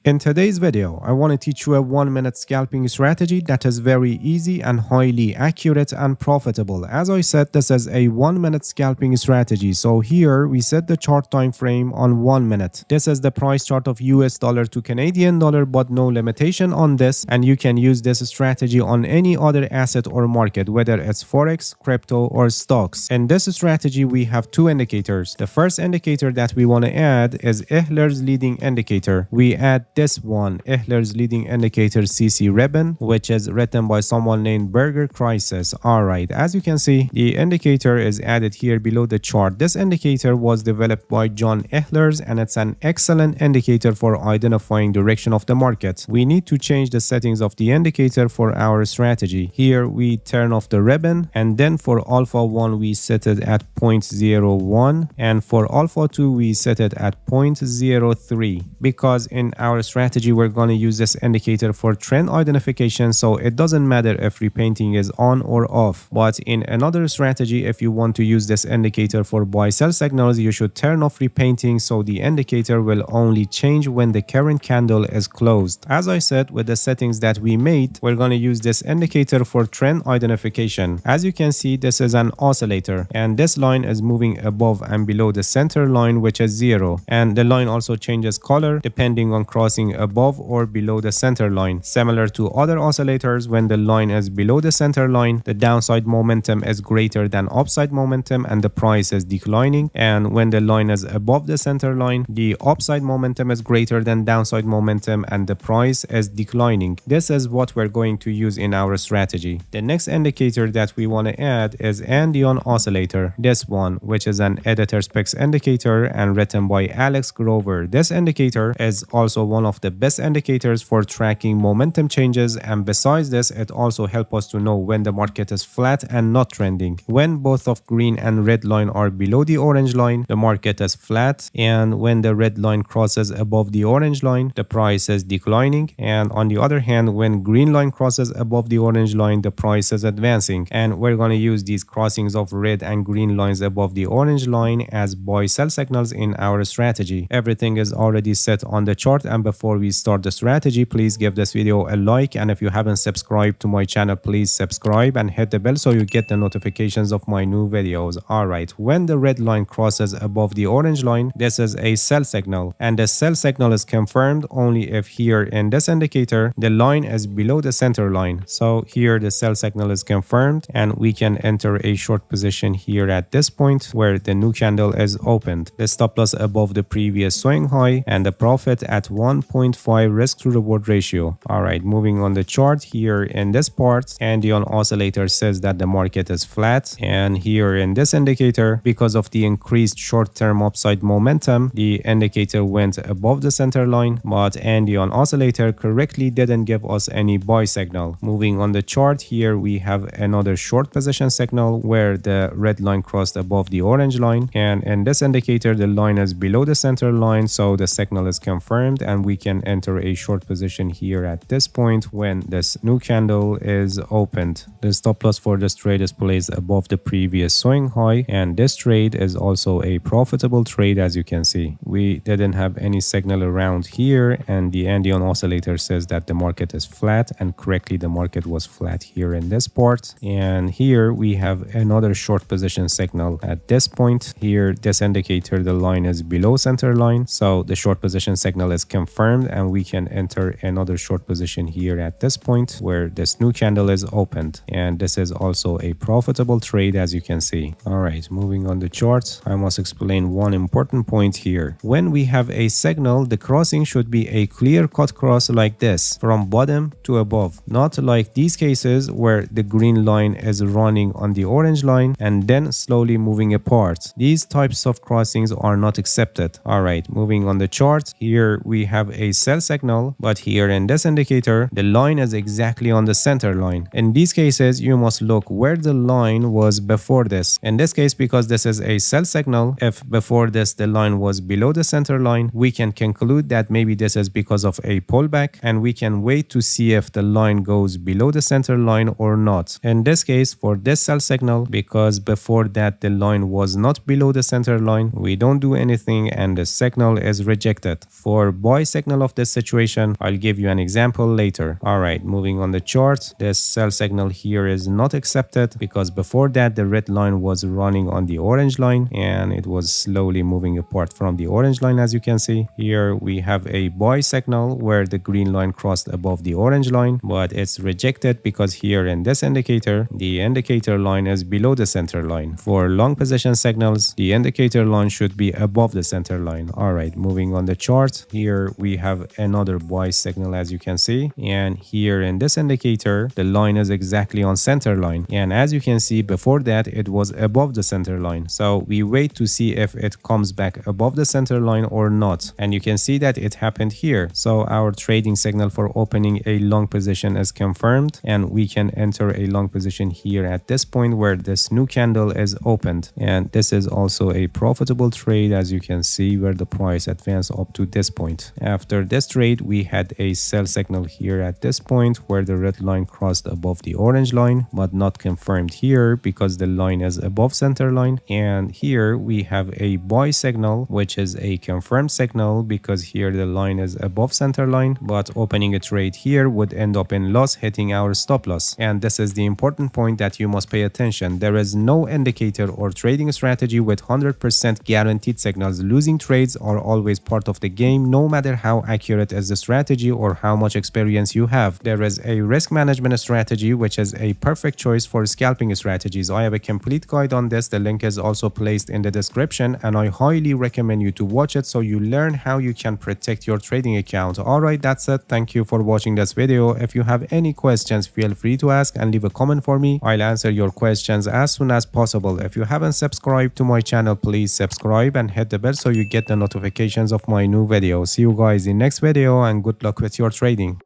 In today's video, I want to teach you a 1-minute scalping strategy that is very easy and highly accurate and profitable. As I said, this is a 1-minute scalping strategy. So here we set the chart time frame on 1 minute. This is the price chart of US dollar to Canadian dollar, but no limitation on this. And you can use this strategy on any other asset or market, whether it's Forex, crypto, or stocks. In this strategy, we have two indicators. The first indicator that we want to add is Ehler's leading indicator. We add this one, Ehler's leading indicator CC ribbon, which is written by someone named Burger Crisis. Alright, as you can see, the indicator is added here below the chart. This indicator was developed by John Ehlers and it's an excellent indicator for identifying direction of the market. We need to change the settings of the indicator for our strategy. Here we turn off the ribbon, and then for alpha 1 we set it at 0.01, and for alpha 2 we set it at 0.03, because in our strategy we're going to use this indicator for trend identification, so it doesn't matter if repainting is on or off. But in another strategy, if you want to use this indicator for buy sell signals, you should turn off repainting, so the indicator will only change when the current candle is closed. As I said, with the settings that we made, we're going to use this indicator for trend identification. As you can see, this is an oscillator, and this line is moving above and below the center line, which is 0, and the line also changes color depending on crossing above or below the center line. Similar to other oscillators, when the line is below the center line, the downside momentum is greater than upside momentum and the price is declining, and when the line is above the center line, the upside momentum is greater than downside momentum and the price is declining. This is what we're going to use in our strategy. The next indicator that we want to add is Andean oscillator, this one, which is an editor specs indicator and written by Alex Grover. This indicator is also one of the best indicators for tracking momentum changes, and besides this, it also helps us to know when the market is flat and not trending. When both of green and red line are below the orange line, the market is flat, and when the red line crosses above the orange line, the price is declining, and on the other hand, when green line crosses above the orange line, the price is advancing. And we're going to use these crossings of red and green lines above the orange line as buy sell signals in our strategy. Everything is already set on the chart, and before we start the strategy, please give this video a like, and if you haven't subscribed to my channel, please subscribe and hit the bell so you get the notifications of my new videos. Alright, when the red line crosses above the orange line, this is a sell signal, and the sell signal is confirmed only if here in this indicator the line is below the center line. So here the sell signal is confirmed, and we can enter a short position here at this point where the new candle is opened. The stop loss above the previous swing high and the profit at 1.5 risk to reward ratio. Alright, moving on the chart here in this part, Andean oscillator says that the market is flat, and here in this indicator, because of the increased short-term upside momentum, the indicator went above the center line, but Andean oscillator correctly didn't give us any buy signal. Moving on the chart here, we have another short position signal where the red line crossed above the orange line, and in this indicator the line is below the center line, so the signal is confirmed and we can enter a short position here at this point when this new candle is opened. The stop loss for this trade is placed above the previous swing high, and this trade is also a profitable trade. As you can see, we didn't have any signal around here, and the Andean oscillator says that the market is flat, and correctly the market was flat here in this part. And here we have another short position signal at this point. Here this indicator, the line is below center line, so the short position signal is confirmed and we can enter another short position here at this point where this new candle is opened, and this is also a profitable trade, as you can see. Alright, moving on the chart, I must explain one important point here. When we have a signal, the crossing should be a clear-cut cross like this from bottom to above, not like these cases where the green line is running on the orange line and then slowly moving apart. These types of crossings are not accepted. Alright, moving on the chart, here we have a sell signal, but here in this indicator the line is exactly on the center line. In these cases you must look where the line was before this. In this case, because this is a sell signal, if before this the line was below the center line, we can conclude that maybe this is because of a pullback, and we can wait to see if the line goes below the center line or not. In this case, for this sell signal, because before that the line was not below the center line, we don't do anything and the signal is rejected. For buy signal signal of this situation. I'll give you an example later. Alright, moving on the chart, this sell signal here is not accepted because before that the red line was running on the orange line and it was slowly moving apart from the orange line. As you can see here, we have a buy signal where the green line crossed above the orange line, but it's rejected because here in this indicator, the indicator line is below the center line. For long position signals, the indicator line should be above the center line. Alright, moving on the chart, here we have another buy signal, as you can see, and here in this indicator the line is exactly on center line, and as you can see before that it was above the center line. So we wait to see if it comes back above the center line or not, and you can see that it happened here. So our trading signal for opening a long position is confirmed, and we can enter a long position here at this point where this new candle is opened, and this is also a profitable trade, as you can see, where the price advanced up to this point. After this trade we had a sell signal here at this point where the red line crossed above the orange line, but not confirmed here because the line is above center line. And here we have a buy signal, which is a confirmed signal because here the line is above center line, but opening a trade here would end up in loss, hitting our stop loss. And this is the important point that you must pay attention. There is no indicator or trading strategy with 100% guaranteed signals. Losing trades are always part of the game, no matter how accurate is the strategy or how much experience you have. There is a risk management strategy which is a perfect choice for scalping strategies. I have a complete guide on this. The link is also placed in the description, and I highly recommend you to watch it so you learn how you can protect your trading account. Alright, that's it. Thank you for watching this video. If you have any questions, feel free to ask and leave a comment for me. I'll answer your questions as soon as possible. If you haven't subscribed to my channel, please subscribe and hit the bell so you get the notifications of my new videos. See you guys in next video, and good luck with your trading.